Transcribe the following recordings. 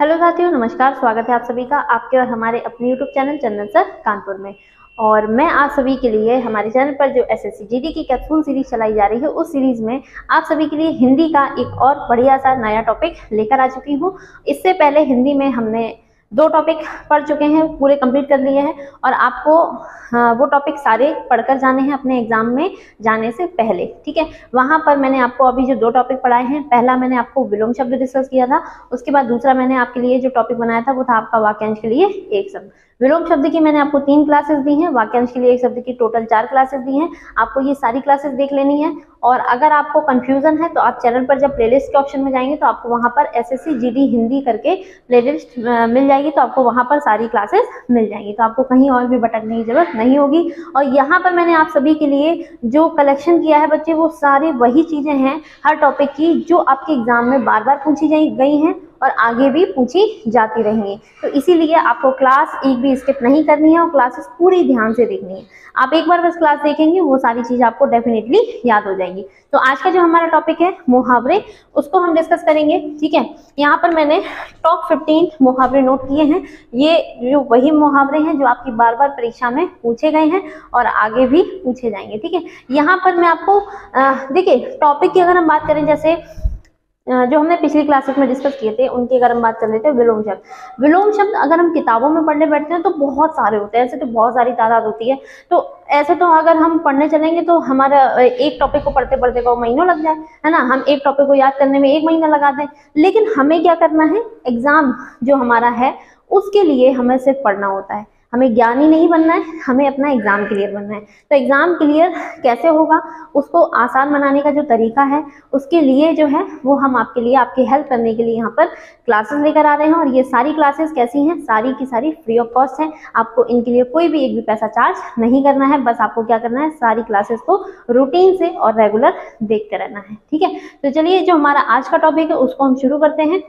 Hello साथियों, नमस्कार। स्वागत है आप सभी का आपके और हमारे अपने यूट्यूब चैनल चंदन सर कानपुर में। और मैं आप सभी के लिए हमारे चैनल पर जो एसएससी जीडी की कैप्सूल सीरीज चलाई जा रही है, उस सीरीज में आप सभी के लिए हिंदी का एक और बढ़िया सा नया टॉपिक लेकर आ चुकी हूँ। इससे पहले हिंदी में हमने 2 टॉपिक पढ़ चुके हैं, पूरे कंप्लीट कर लिए हैं और आपको वो टॉपिक सारे पढ़कर जाने हैं अपने एग्जाम में जाने से पहले। ठीक है, वहां पर मैंने आपको अभी जो 2 टॉपिक पढ़ाए हैं, पहला मैंने आपको विलोम शब्द डिस्कस किया था, उसके बाद दूसरा मैंने आपके लिए जो टॉपिक बनाया था वो था आपका वाक्यांश के लिए एक शब्द। विलोम शब्द की मैंने आपको 3 क्लासेस दी हैं, वाक्यांश के लिए एक शब्द की टोटल 4 क्लासेस दी हैं। आपको ये सारी क्लासेस देख लेनी है। और अगर आपको कंफ्यूजन है तो आप चैनल पर जब प्लेलिस्ट के ऑप्शन में जाएंगे तो आपको वहां पर एसएससी जीडी हिंदी करके प्लेलिस्ट मिल जाएगी, तो आपको वहां पर सारी क्लासेस मिल जाएंगी, तो आपको कहीं और भी भटकने की जरूरत नहीं होगी। और यहाँ पर मैंने आप सभी के लिए जो कलेक्शन किया है बच्चे, वो सारी वही चीजें हैं हर टॉपिक की जो आपके एग्जाम में बार बार पूछी गई हैं और आगे भी पूछी जाती रहेंगी। तो इसीलिए आपको क्लास एक भी स्किप नहीं करनी है और क्लासेस पूरी ध्यान से देखनी है। आप एक बार बस क्लास देखेंगे, वो सारी चीज आपको डेफिनेटली याद हो जाएगी। तो आज का जो हमारा टॉपिक है मुहावरे, उसको हम डिस्कस करेंगे। ठीक है, यहाँ पर मैंने टॉप 15 मुहावरे नोट किए हैं। ये जो वही मुहावरे हैं जो आपकी बार बार परीक्षा में पूछे गए हैं और आगे भी पूछे जाएंगे। ठीक है, यहाँ पर मैं आपको देखिए टॉपिक की अगर हम बात करें, जैसे जो हमने पिछली क्लासेस में डिस्कस किए थे उनकी अगर हम बात कर लेते हैं, विलोम शब्द। विलोम शब्द अगर हम किताबों में पढ़ने बैठते हैं तो बहुत सारे होते हैं, ऐसे तो बहुत सारी तादाद होती है। तो ऐसे तो अगर हम पढ़ने चलेंगे तो हमारा एक टॉपिक को पढ़ते पढ़ते को महीनों लग जाए, है ना। हम एक टॉपिक को याद करने में 1 महीना लगा दें, लेकिन हमें क्या करना है, एग्जाम जो हमारा है उसके लिए हमें सिर्फ पढ़ना होता है। हमें ज्ञानी नहीं बनना है, हमें अपना एग्जाम क्लियर बनना है। तो एग्जाम क्लियर कैसे होगा, उसको आसान बनाने का जो तरीका है उसके लिए जो है वो हम आपके लिए, आपकी हेल्प करने के लिए यहाँ पर क्लासेस लेकर आ रहे हैं। और ये सारी क्लासेस कैसी हैं, सारी की सारी फ्री ऑफ कॉस्ट हैं। आपको इनके लिए कोई भी एक भी पैसा चार्ज नहीं करना है। बस आपको क्या करना है, सारी क्लासेस को रूटीन से और रेगुलर देखते रहना है। ठीक है, तो चलिए जो हमारा आज का टॉपिक है उसको हम शुरू करते हैं।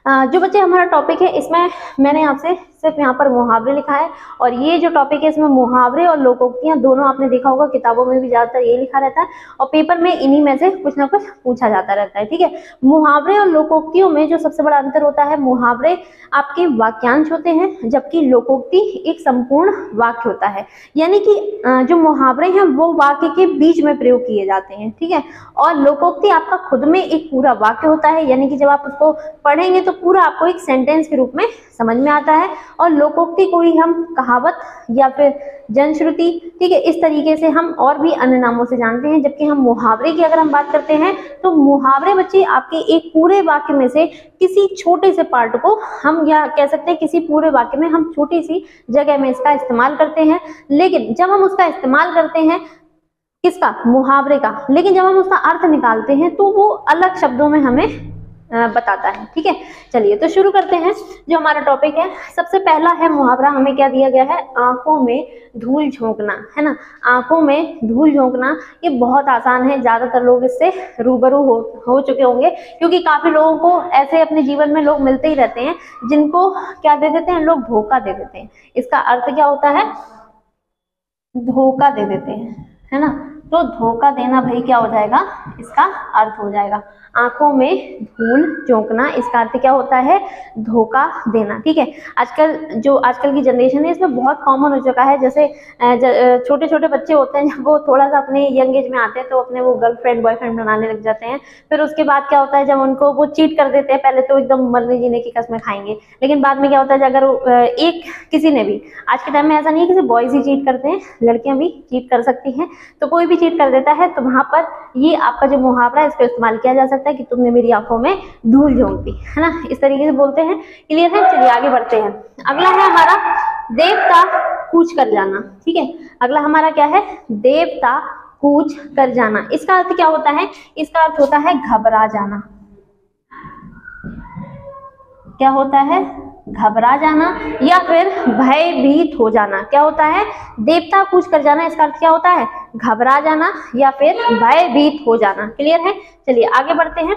जो बच्चे हमारा टॉपिक है, इसमें मैंने आपसे सिर्फ यहाँ पर मुहावरे लिखा है। और ये जो टॉपिक है इसमें मुहावरे और लोकोक्तियां दोनों आपने देखा होगा, किताबों में भी ज्यादातर ये लिखा रहता है और पेपर में इन्हीं में से कुछ ना कुछ पूछा जाता रहता है। ठीक है, मुहावरे और लोकोक्तियों में जो सबसे बड़ा अंतर होता है, मुहावरे आपके वाक्यांश होते हैं जबकि लोकोक्ति एक संपूर्ण वाक्य होता है। यानी कि जो मुहावरे हैं वो वाक्य के बीच में प्रयोग किए जाते हैं। ठीक है, और लोकोक्ति आपका खुद में एक पूरा वाक्य होता है, यानी कि जब आप उसको पढ़ेंगे तो पूरा आपको एक सेंटेंस के रूप में समझ में आता है। और लोकोक्ति को ही हम कहावत या फिर जनश्रुति, ठीक है, इस तरीके से हम और भी अन्य नामों से जानते हैं। जबकि हम मुहावरे की अगर हम बात करते हैं तो मुहावरे बच्चे आपके एक पूरे वाक्य में से किसी छोटे से पार्ट को हम, या कह सकते हैं किसी पूरे वाक्य में हम छोटी सी जगह में इसका इस्तेमाल करते हैं। लेकिन जब हम उसका इस्तेमाल करते हैं, किसका, मुहावरे का, लेकिन जब हम उसका अर्थ निकालते हैं तो वो अलग शब्दों में हमें बताता है। ठीक है, चलिए तो शुरू करते हैं जो हमारा टॉपिक है। सबसे पहला है मुहावरा, हमें क्या दिया गया है, आंखों में धूल झोंकना, है ना। आंखों में धूल झोंकना ये बहुत आसान है, ज्यादातर लोग इससे रूबरू हो चुके होंगे, क्योंकि काफी लोगों को ऐसे अपने जीवन में लोग मिलते ही रहते हैं जिनको क्या दे देते हैं, लोग धोखा दे देते हैं। इसका अर्थ क्या होता है, धोखा दे देते हैं, है ना। तो धोखा देना भाई क्या हो जाएगा, इसका अर्थ हो जाएगा आंखों में धूल झोंकना। इसका अर्थ क्या होता है, धोखा देना। ठीक है, आजकल की जनरेशन है इसमें बहुत कॉमन हो चुका है। जैसे छोटे छोटे बच्चे होते हैं, जब वो थोड़ा सा अपने यंग एज में आते हैं तो अपने वो गर्लफ्रेंड बॉयफ्रेंड बनाने लग जाते हैं। फिर उसके बाद क्या होता है, जब उनको वो चीट कर देते हैं, पहले तो एकदम मरने जीने की कसमें खाएंगे, लेकिन बाद में क्या होता है, अगर एक किसी ने भी, आज के टाइम में ऐसा नहीं है कि सिर्फ बॉयज ही चीट करते हैं, लड़कियां भी चीट कर सकती हैं, तो कोई भी चीट कर देता है, तो वहां पर ये आपका जो मुहावरा है इसको इस्तेमाल किया जा सकता है कि तुमने मेरी आंखों में धूल झोंक दी, है ना। इस तरीके से बोलते हैं। क्लियर है, चलिए आगे बढ़ते हैं। अगला है हमारा देवता कूच कर जाना। ठीक है, अगला हमारा क्या है, देवता कूच कर जाना। इसका अर्थ क्या होता है, इसका अर्थ होता है घबरा जाना। क्या होता है, घबरा जाना या फिर भयभीत हो जाना। क्या होता है, देवता कूच कर जाना, इसका अर्थ क्या होता है, घबरा जाना या फिर भयभीत हो जाना। क्लियर है, चलिए आगे बढ़ते हैं।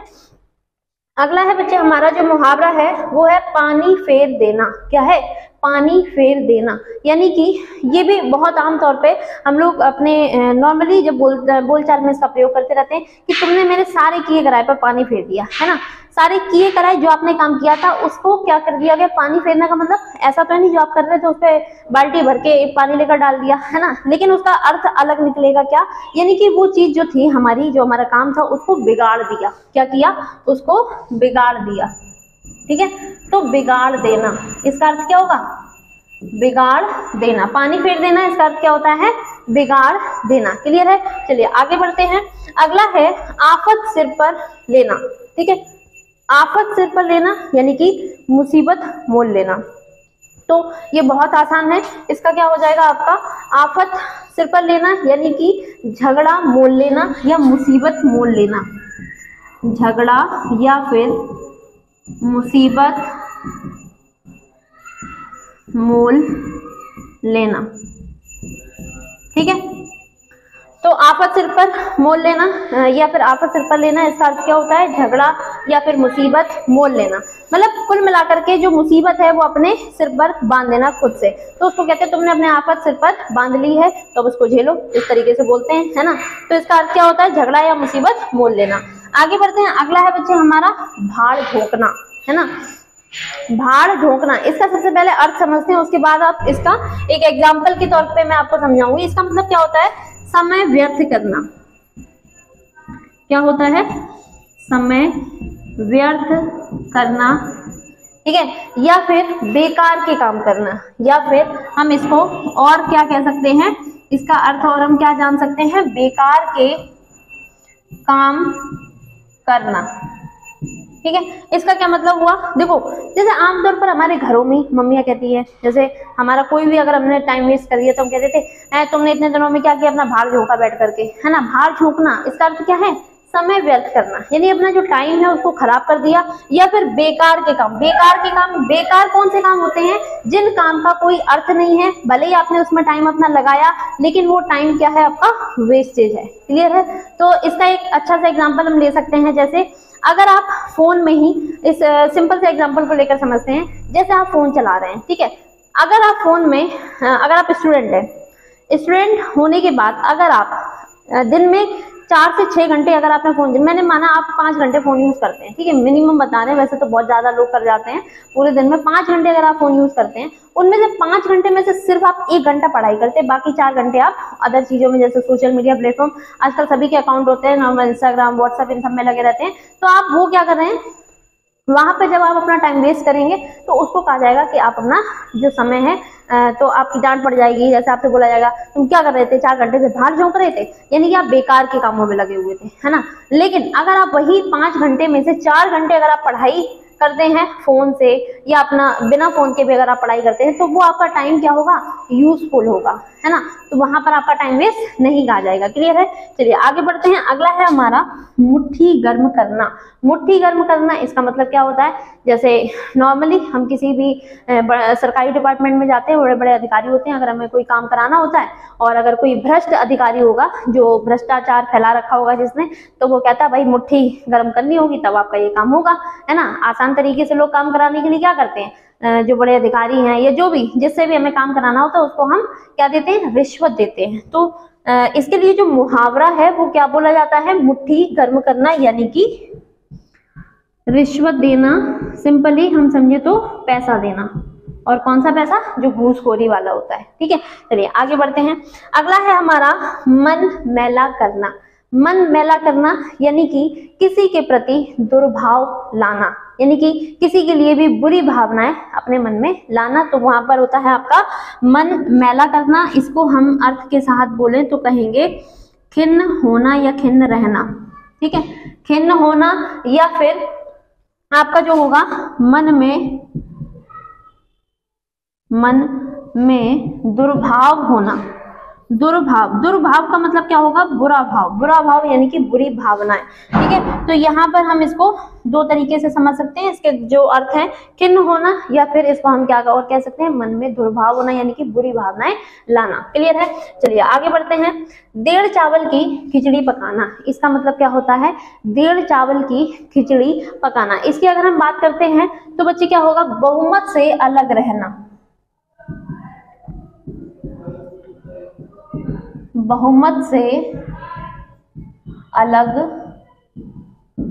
अगला है बच्चे हमारा जो मुहावरा है वो है पानी फेर देना। क्या है, पानी फेर देना, यानी कि ये भी बहुत आम तौर पे हम लोग अपने नॉर्मली जब बोलचाल में इसका प्रयोग करते रहते हैं कि तुमने मेरे सारे किए कराए पर पानी फेर दिया, है ना। सारे किए कराए जो आपने काम किया था उसको क्या कर दिया गया, पानी फेरने का मतलब ऐसा तो नहीं जो आप कर रहे थे उस पर बाल्टी भर के पानी लेकर डाल दिया, है ना, लेकिन उसका अर्थ अलग निकलेगा क्या, यानी कि वो चीज जो थी हमारी, जो हमारा काम था उसको बिगाड़ दिया। क्या किया, उसको बिगाड़ दिया। ठीक है, तो बिगाड़ देना इसका अर्थ क्या होगा, बिगाड़ देना। पानी फेर देना इसका अर्थ क्या होता है, बिगाड़ देना। क्लियर है, चलिए आगे बढ़ते हैं। अगला है आफत सिर पर लेना। ठीक है, आफत सिर पर लेना यानी कि मुसीबत मोल लेना। तो ये बहुत आसान है, इसका क्या हो जाएगा आपका, आफत सिर पर लेना यानी कि झगड़ा मोल लेना या मुसीबत मोल लेना, झगड़ा या फिर मुसीबत मोल लेना। ठीक है, तो आफत सिर पर मोल लेना या फिर आफत सिर पर लेना, इसका अर्थ क्या होता है, झगड़ा या फिर मुसीबत मोल लेना। मतलब कुल मिलाकर के जो मुसीबत है वो अपने सिर पर बांध लेना खुद से, तो उसको कहते हैं तुमने अपने आफत सिर पर बांध ली है तो अब उसको झेलो, इस तरीके से बोलते हैं, है ना। तो इसका अर्थ क्या होता है, झगड़ा या मुसीबत मोल लेना। आगे बढ़ते हैं, अगला है बच्चे हमारा भाड़ झोंकना, है ना, भाड़ झोंकना। इसका सबसे पहले अर्थ समझते हैं, उसके बाद आप इसका एक एग्जाम्पल के तौर पे मैं आपको समझाऊंगी। इसका मतलब क्या होता है, समय व्यर्थ करना। क्या होता है, समय व्यर्थ करना। ठीक है, या फिर बेकार के काम करना, या फिर हम इसको और क्या कह सकते हैं, इसका अर्थ और हम क्या जान सकते हैं, बेकार के काम करना। ठीक है, इसका क्या मतलब हुआ, देखो जैसे आमतौर पर हमारे घरों में मम्मियाँ कहती है, जैसे हमारा कोई भी अगर हमने टाइम वेस्ट कर दिया तो हम कहते थे तुमने इतने दिनों में क्या किया, अपना भाड़ झोंका बैठ करके, है ना। भाड़ झोंकना इसका अर्थ क्या है, समय व्यर्थ करना, यानी अपना जो टाइम है उसको खराब कर दिया। या फिर बेकार के काम, बेकार के काम, बेकार कौन से काम होते हैं, जिन काम का कोई अर्थ नहीं है, भले ही आपने उसमें टाइम अपना लगाया लेकिन वो टाइम क्या है, आपका वेस्टेज है। क्लियर है, तो इसका एक अच्छा सा एग्जाम्पल हम ले सकते हैं, जैसे अगर आप फोन में ही, इस सिंपल से एग्जांपल को लेकर समझते हैं, जैसे आप फोन चला रहे हैं, ठीक है, अगर आप फोन में, अगर आप स्टूडेंट हैं, स्टूडेंट होने के बाद अगर आप दिन में 4 से 6 घंटे अगर आपने फोन, मैंने माना आप 5 घंटे फोन यूज करते हैं, ठीक है, मिनिमम बता रहे हैं, वैसे तो बहुत ज्यादा लोग कर जाते हैं, पूरे दिन में 5 घंटे अगर आप फोन यूज करते हैं, उनमें से 5 घंटे में से सिर्फ आप 1 घंटा पढ़ाई करते हैं, बाकी 4 घंटे आप अदर चीजों में, जैसे सोशल मीडिया प्लेटफॉर्म, आजकल सभी के अकाउंट होते हैं, नॉर्मल इंस्टाग्राम, व्हाट्सएप, इन सब में लगे रहते हैं, तो आप वो क्या कर रहे हैं, वहां पे जब आप अपना टाइम वेस्ट करेंगे तो उसको कहा जाएगा कि आप अपना जो समय है, तो आपकी डांट पड़ जाएगी, जैसे आपसे बोला जाएगा तुम क्या कर रहे थे, 4 घंटे से भाड़ झोंक रहे थे, यानी कि आप बेकार के कामों में लगे हुए थे, है ना। लेकिन अगर आप वही 5 घंटे में से 4 घंटे अगर आप पढ़ाई करते हैं फोन से, या अपना बिना फोन के भी अगर आप पढ़ाई करते हैं, तो वो आपका टाइम क्या होगा, यूजफुल होगा, है ना, तो वहां पर आपका टाइम वेस्ट नहीं कहा जाएगा। क्लियर है, चलिए आगे बढ़ते हैं। अगला है हमारा मुट्ठी गर्म करना। मुट्ठी गर्म करना इसका मतलब क्या होता है, जैसे नॉर्मली हम किसी भी सरकारी डिपार्टमेंट में जाते हैं, बड़े बड़े अधिकारी होते हैं, अगर हमें कोई काम कराना होता है और अगर कोई भ्रष्ट अधिकारी होगा जो भ्रष्टाचार फैला रखा होगा जिसने, तो वो कहता है भाई मुट्ठी गर्म करनी होगी तब आपका ये काम होगा, है ना। आसान तरीके से लोग काम कराने के लिए क्या करते हैं, जो बड़े अधिकारी हैं या जो भी, जिससे भी हमें काम कराना होता है उसको हम क्या देते हैं, रिश्वत देते हैं। तो इसके लिए जो मुहावरा है वो क्या बोला जाता है, मुट्ठी गर्म करना, यानी कि रिश्वत देना। सिंपली हम समझे तो पैसा देना, और कौन सा पैसा, जो घूसखोरी वाला होता है। ठीक है, चलिए आगे बढ़ते हैं। अगला है हमारा मन मैला करना। मन मैला करना यानी कि किसी के प्रति दुर्भाव लाना, यानी कि किसी के लिए भी बुरी भावनाएं अपने मन में लाना, तो वहां पर होता है आपका मन मैला करना। इसको हम अर्थ के साथ बोलें तो कहेंगे खिन्न होना या खिन्न रहना। ठीक है, खिन्न होना, या फिर आपका जो होगा मन में दुर्भाव होना। दुर्भाव का मतलब क्या होगा, बुरा भाव। बुरा भाव यानी कि बुरी भावनाएं। ठीक है, तो यहाँ पर हम इसको 2 तरीके से समझ सकते हैं। इसके जो अर्थ है खिन्न होना, या फिर इसको हम क्या और कह सकते हैं, मन में दुर्भाव होना, यानी कि बुरी भावनाएं लाना। क्लियर है, चलिए आगे बढ़ते हैं। 1.5 चावल की खिचड़ी पकाना, इसका मतलब क्या होता है, 1.5 चावल की खिचड़ी पकाना। इसकी अगर हम बात करते हैं तो बच्चे क्या होगा, बहुमत से अलग रहना। बहुमत से अलग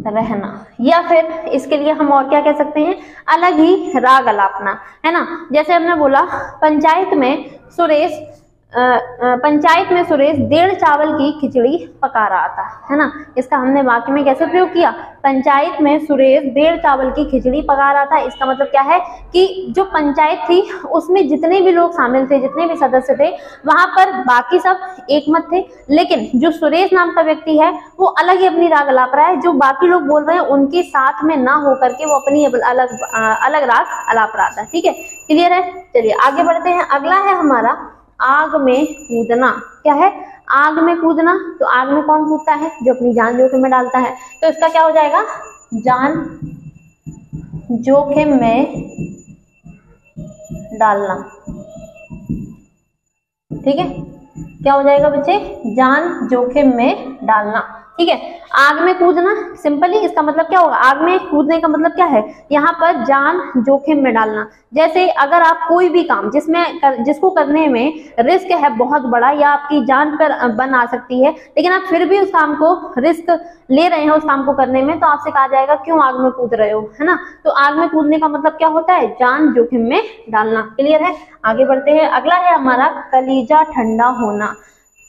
रहना, या फिर इसके लिए हम और क्या कह सकते हैं, अलग ही राग अलापना, है ना। जैसे हमने बोला पंचायत में सुरेश 1.5 चावल की खिचड़ी पका रहा था, है ना। इसका हमने वाक्य में कैसे प्रयोग किया, पंचायत में सुरेश 1.5 चावल की खिचड़ी पका रहा था। इसका मतलब क्या है कि जो पंचायत थी उसमें जितने भी लोग शामिल थे, जितने भी सदस्य थे, वहां पर बाकी सब एक मत थे, लेकिन जो सुरेश नाम का व्यक्ति है वो अलग ही अपनी राग अलाप रहा है, जो बाकी लोग बोल रहे हैं उनके साथ में ना होकर के वो अपनी अलग राग अलाप रहा था। ठीक है, क्लियर है। चलिए आगे बढ़ते हैं। अगला है हमारा आग में कूदना। क्या है, आग में कूदना। तो आग में कौन कूदता है, जो अपनी जान जोखिम में डालता है। तो इसका क्या हो जाएगा, जान जोखिम में डालना। ठीक है, क्या हो जाएगा बच्चे, जान जोखिम में डालना। ठीक है, आग में कूदना, सिंपली इसका मतलब क्या होगा, आग में कूदने का मतलब क्या है, यहाँ पर जान जोखिम में डालना। जैसे अगर आप कोई भी काम जिसको करने में रिस्क है बहुत बड़ा, या आपकी जान पर बन आ सकती है, लेकिन आप फिर भी उस काम को रिस्क ले रहे हैं उस काम को करने में, तो आपसे कहा जाएगा क्यों आग में कूद रहे हो, है ना। तो आग में कूदने का मतलब क्या होता है, जान जोखिम में डालना। क्लियर है, आगे बढ़ते हैं। अगला है हमारा कलेजा ठंडा होना।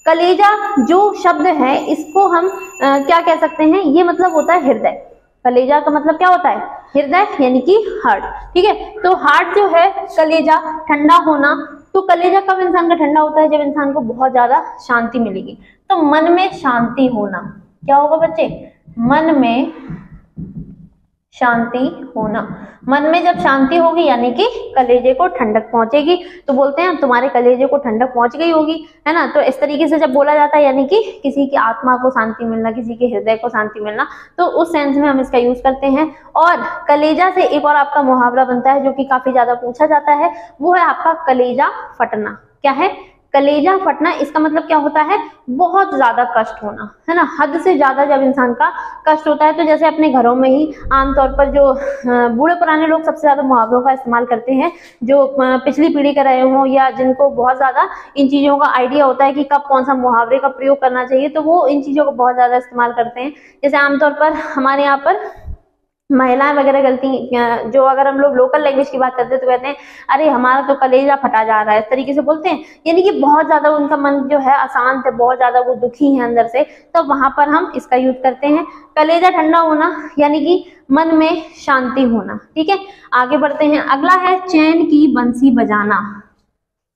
कलेजा जो शब्द है इसको हम क्या कह सकते हैं, ये मतलब होता है हृदय। कलेजा का मतलब क्या होता है, हृदय यानी कि हार्ट। ठीक है, तो हार्ट जो है, कलेजा ठंडा होना। तो कलेजा कब इंसान का ठंडा होता है, जब इंसान को बहुत ज्यादा शांति मिलेगी। तो मन में शांति होना, क्या होगा बच्चे, मन में शांति होना। मन में जब शांति होगी यानी कि कलेजे को ठंडक पहुंचेगी। तो बोलते हैं तुम्हारे कलेजे को ठंडक पहुंच गई होगी, है ना। तो इस तरीके से जब बोला जाता है यानी कि किसी की आत्मा को शांति मिलना, किसी के हृदय को शांति मिलना, तो उस सेंस में हम इसका यूज करते हैं। और कलेजा से एक और आपका मुहावरा बनता है जो कि काफी ज्यादा पूछा जाता है, वो है आपका कलेजा फटना। क्या है, कलेजा फटना। इसका मतलब क्या होता है, बहुत ज्यादा कष्ट होना, है ना। हद से ज्यादा जब इंसान का कष्ट होता है, तो जैसे अपने घरों में ही आमतौर पर जो बूढ़े पुराने लोग सबसे ज्यादा मुहावरों का इस्तेमाल करते हैं, जो पिछली पीढ़ी के रहे हों या जिनको बहुत ज्यादा इन चीजों का आइडिया होता है कि कब कौन सा मुहावरे का प्रयोग करना चाहिए, तो वो इन चीजों को बहुत ज्यादा इस्तेमाल करते हैं। जैसे आमतौर पर हमारे यहाँ पर महिलाएं वगैरह गलती, जो अगर हम लोग लोकल लैंग्वेज की बात करते हैं तो कहते हैं अरे हमारा तो कलेजा फटा जा रहा है, इस तरीके से बोलते हैं। यानी कि बहुत ज्यादा उनका मन जो है अशांत है, बहुत ज्यादा वो दुखी है अंदर से, तो वहां पर हम इसका यूज करते हैं। कलेजा ठंडा होना यानी कि मन में शांति होना। ठीक है, आगे बढ़ते हैं। अगला है चैन की बंसी बजाना।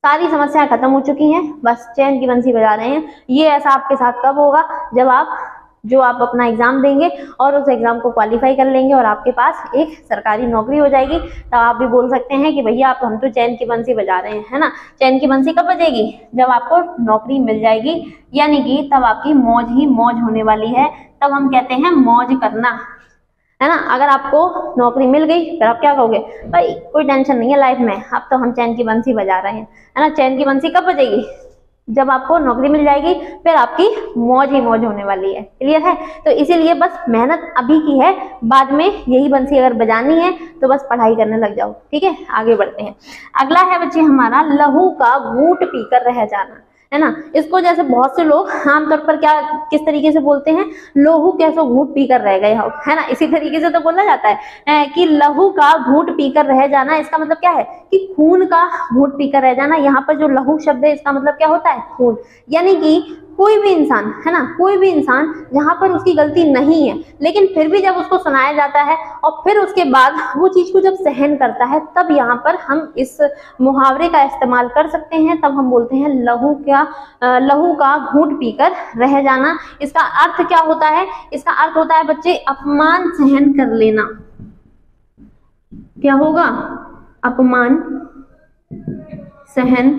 सारी समस्याएं खत्म हो चुकी हैं, बस चैन की बंसी बजा रहे हैं। ये ऐसा आपके साथ कब होगा, जब आप अपना एग्जाम देंगे और उस एग्जाम को क्वालिफाई कर लेंगे और आपके पास एक सरकारी नौकरी हो जाएगी, तब आप भी बोल सकते हैं कि भैया आप हम तो चैन की बंसी बजा रहे हैं, है ना। चैन की बंसी कब बजेगी, जब आपको नौकरी मिल जाएगी, यानी कि तब आपकी मौज ही मौज होने वाली है। तब हम कहते हैं मौज करना, है ना। अगर आपको नौकरी मिल गई फिर आप क्या कहोगे, भाई कोई टेंशन नहीं है लाइफ में, अब तो हम चैन की बंसी बजा रहे हैं, है ना। चैन की बंसी कब बजेगी, जब आपको नौकरी मिल जाएगी, फिर आपकी मौज ही मौज होने वाली है। क्लियर है, तो इसीलिए बस मेहनत अभी की है, बाद में यही बंसी अगर बजानी है तो बस पढ़ाई करने लग जाओ। ठीक है, आगे बढ़ते हैं। अगला है बच्चे हमारा लहू का घूंट पीकर रह जाना, है ना। इसको जैसे बहुत से लोग आमतौर पर किस तरीके से बोलते हैं, लहू कैसो घूंट पीकर रह गए हो, है ना। इसी तरीके से तो बोला जाता है कि लहू का घूंट पीकर रह जाना। इसका मतलब क्या है कि खून का घूंट पीकर रह जाना। यहाँ पर जो लहू शब्द है इसका मतलब क्या होता है, खून। यानी कि कोई भी इंसान, है ना, कोई भी इंसान जहां पर उसकी गलती नहीं है, लेकिन फिर भी जब उसको सुनाया जाता है और फिर उसके बाद वो चीज को जब सहन करता है, तब यहाँ पर हम इस मुहावरे का इस्तेमाल कर सकते हैं। तब हम बोलते हैं लहू का घूंट पीकर रह जाना। इसका अर्थ क्या होता है, इसका अर्थ होता है बच्चे अपमान सहन कर लेना। क्या होगा, अपमान सहन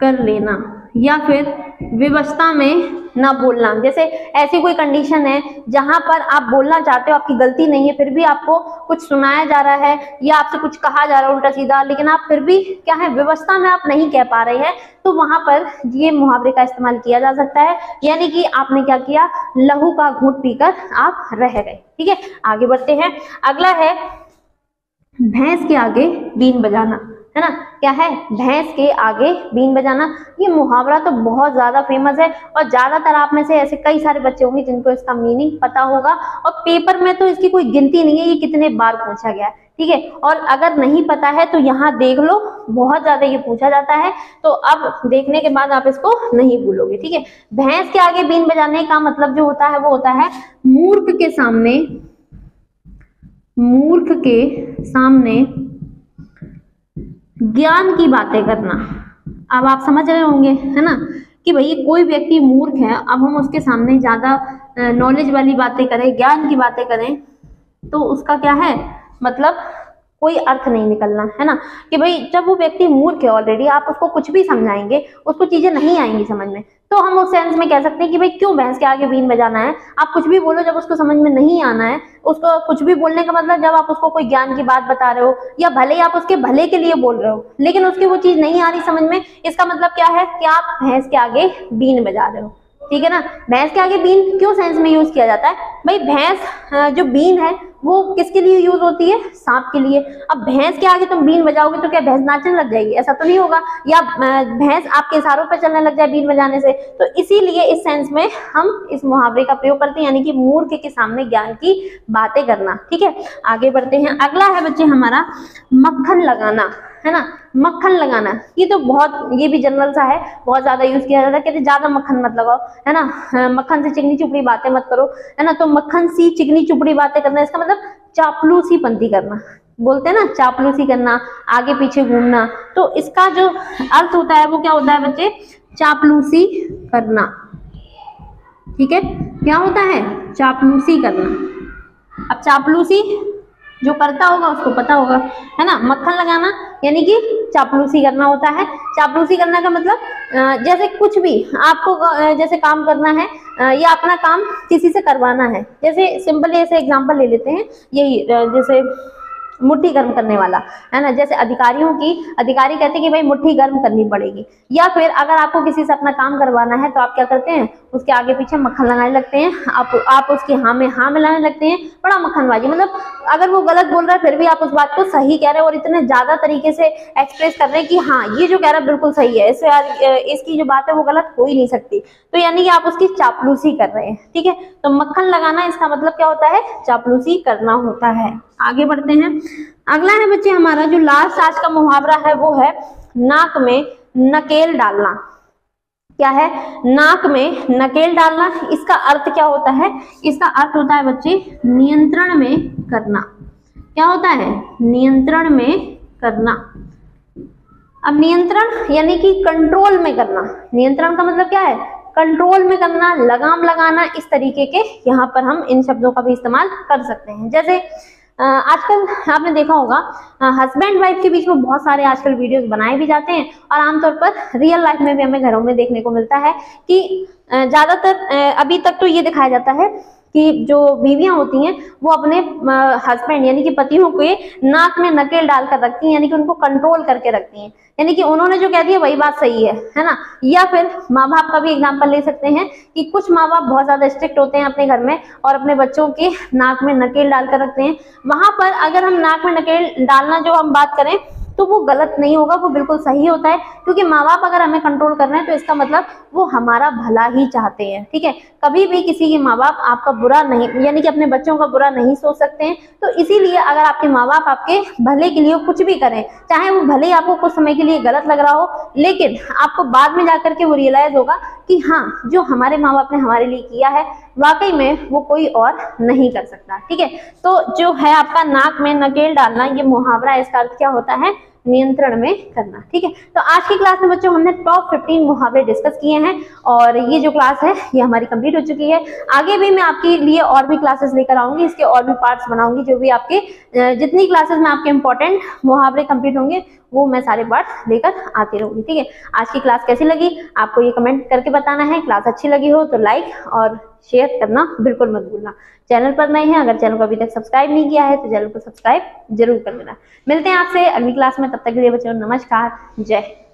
कर लेना, या फिर विवशता में ना बोलना। जैसे ऐसी कोई कंडीशन है जहां पर आप बोलना चाहते हो, आपकी गलती नहीं है, फिर भी आपको कुछ सुनाया जा रहा है या आपसे कुछ कहा जा रहा है उल्टा सीधा, लेकिन आप फिर भी क्या है, विवशता में आप नहीं कह पा रहे हैं, तो वहां पर ये मुहावरे का इस्तेमाल किया जा सकता है। यानी कि आपने क्या किया, लहू का घूंट पीकर आप रह गए। ठीक है, आगे बढ़ते हैं। अगला है भैंस के आगे बीन बजाना, है ना, क्या है, भैंस के आगे बीन बजाना। ये मुहावरा तो बहुत ज्यादा फेमस है और ज्यादातर आप में से ऐसे कई सारे बच्चे होंगे जिनको इसका मीनिंग पता होगा, और पेपर में तो इसकी कोई गिनती नहीं है ये कितने बार पूछा गया है, ठीक है। और अगर नहीं पता है तो यहाँ देख लो, बहुत ज्यादा ये पूछा जाता है, तो अब देखने के बाद आप इसको नहीं भूलोगे, ठीक है। भैंस के आगे बीन बजाने का मतलब जो होता है वो होता है मूर्ख के सामने ज्ञान की बातें करना। अब आप समझ रहे होंगे, है ना, कि भाई कोई व्यक्ति मूर्ख है, अब हम उसके सामने ज्यादा नॉलेज वाली बातें करें, ज्ञान की बातें करें, तो उसका क्या है मतलब कोई अर्थ नहीं निकलना, है ना, कि भाई जब वो व्यक्ति मूर्ख है ऑलरेडी, आप उसको कुछ भी समझाएंगे उसको चीजें नहीं आएंगी समझ में, तो हम उस सेंस में कह सकते हैं कि भाई क्यों भैंस के आगे बीन बजाना है। आप कुछ भी बोलो, जब उसको समझ में नहीं आना है, उसको कुछ भी बोलने का मतलब जब आप उसको कोई ज्ञान की बात बता रहे हो या भले ही आप उसके भले के लिए बोल रहे हो, लेकिन उसकी वो चीज नहीं आ रही समझ में, इसका मतलब क्या है कि आप भैंस के आगे बीन बजा रहे हो, ठीक है ना। भैंस के आगे बीन क्यों सेंस में यूज किया जाता है, भाई भैंस जो बीन है वो किसके लिए यूज होती है, सांप के लिए। अब भैंस के आगे तुम बीन बजाओगे तो क्या भैंस नाचने लग जाएगी, ऐसा तो नहीं होगा, या भैंस आपके इशारों पर चलने लग जाए बीन बजाने से। तो इसीलिए इस सेंस में हम इस मुहावरे का प्रयोग करते हैं, यानी कि मूर्ख के सामने ज्ञान की बातें करना, ठीक है। आगे बढ़ते हैं, अगला है बच्चे हमारा मक्खन लगाना, है ना, मक्खन लगाना। ये तो बहुत, ये भी जनरल सा है, बहुत ज्यादा यूज किया जाता है, कहते ज्यादा मक्खन मत लगाओ, है ना, मक्खन से चिकनी चुपड़ी बातें मत करो, है ना। तो मक्खन सी चिकनी चुपड़ी बातें करना, इसका मतलब चापलूसी पंती करना, बोलते हैं ना चापलूसी करना, आगे पीछे घूमना। तो इसका जो अर्थ होता है वो क्या होता है बच्चे, चापलूसी करना, ठीक है, क्या होता है, चापलूसी करना। अब चापलूसी जो करता होगा उसको पता होगा, है ना। मक्खन लगाना यानी कि चापलूसी करना होता है। चापलूसी करने का मतलब जैसे कुछ भी आपको जैसे काम करना है या अपना काम किसी से करवाना है, जैसे सिंपल ऐसे एग्जांपल ले लेते हैं, यही जैसे मुट्ठी गर्म करने वाला, है ना, जैसे अधिकारी कहते हैं कि भाई मुट्ठी गर्म करनी पड़ेगी, या फिर अगर आपको किसी से अपना काम करवाना है तो आप क्या करते हैं, उसके आगे पीछे मक्खन लगाने लगते हैं, आप उसकी हाँ में हाँ मिलाने लगते हैं, बड़ा मक्खनबाजी, मतलब अगर वो गलत बोल रहा है फिर भी आप उस बात को सही कह रहे हैं और इतने ज्यादा तरीके से एक्सप्रेस कर रहे हैं कि हाँ ये जो कह रहा है बिल्कुल सही है, इसकी जो बात है वो गलत हो ही नहीं सकती, तो यानी कि आप उसकी चापलूसी कर रहे हैं, ठीक है। तो मक्खन लगाना इसका मतलब क्या होता है, चापलूसी करना होता है। आगे बढ़ते हैं, अगला है बच्चे हमारा जो लास्ट आज का मुहावरा है वो है नाक में नकेल डालना। क्या है, नाक में नकेल डालना। इसका अर्थ क्या होता है, इसका अर्थ होता है बच्चे नियंत्रण में करना। क्या होता है, नियंत्रण में करना। अब नियंत्रण यानी कि कंट्रोल में करना, नियंत्रण का मतलब क्या है, कंट्रोल में करना, लगाम लगाना, इस तरीके के यहाँ पर हम इन शब्दों का भी इस्तेमाल कर सकते हैं। जैसे आजकल आपने देखा होगा हस्बैंड वाइफ के बीच में बहुत सारे आजकल वीडियोस बनाए भी जाते हैं और आमतौर पर रियल लाइफ में भी हमें घरों में देखने को मिलता है कि ज्यादातर अभी तक तो ये दिखाया जाता है कि जो बीवियां होती हैं वो अपने हस्बैंड यानी कि पतियों के नाक में नकेल डालकर रखती हैं, यानी कि उनको कंट्रोल करके रखती हैं, यानी कि उन्होंने जो कह दिया वही बात सही है ना। या फिर माँ बाप का भी एग्जांपल ले सकते हैं कि कुछ माँ बाप बहुत ज्यादा स्ट्रिक्ट होते हैं अपने घर में और अपने बच्चों के नाक में नकेल डालकर रखते हैं। वहां पर अगर हम नाक में नकेल डालना जो हम बात करें तो वो गलत नहीं होगा, वो बिल्कुल सही होता है, क्योंकि माँ बाप अगर हमें कंट्रोल कर रहे हैं तो इसका मतलब वो हमारा भला ही चाहते हैं, ठीक है। कभी भी किसी के माँ बाप आपका बुरा नहीं, यानी कि अपने बच्चों का बुरा नहीं सोच सकते हैं। तो इसीलिए अगर आपके माँ बाप आपके भले के लिए कुछ भी करें, चाहे वो भले ही आपको कुछ समय के लिए गलत लग रहा हो, लेकिन आपको बाद में जाकर के वो रियलाइज होगा कि हाँ जो हमारे माँ बाप ने हमारे लिए किया है वाकई में वो कोई और नहीं कर सकता, ठीक है। तो जो है आपका नाक में नकेल डालना, ये मुहावरा, इसका अर्थ क्या होता है, नियंत्रण में करना, ठीक है। तो आज की क्लास में बच्चों हमने टॉप 15 मुहावरे डिस्कस किए हैं और ये जो क्लास है ये हमारी कंप्लीट हो चुकी है। आगे भी मैं आपके लिए और भी क्लासेस लेकर आऊंगी, इसके और भी पार्ट्स बनाऊंगी, जो भी आपके जितनी क्लासेस में आपके इंपॉर्टेंट मुहावरे कंप्लीट होंगे वो मैं सारे पार्ट्स लेकर आती रहूंगी, ठीक है। आज की क्लास कैसी लगी आपको ये कमेंट करके बताना है। क्लास अच्छी लगी हो तो लाइक और शेयर करना बिल्कुल मत भूलना। चैनल पर नए हैं, अगर चैनल को अभी तक सब्सक्राइब नहीं किया है तो चैनल को सब्सक्राइब जरूर कर लेना। मिलते हैं आपसे अगली क्लास में, तब तक के लिए बच्चों नमस्कार, जय हिंद।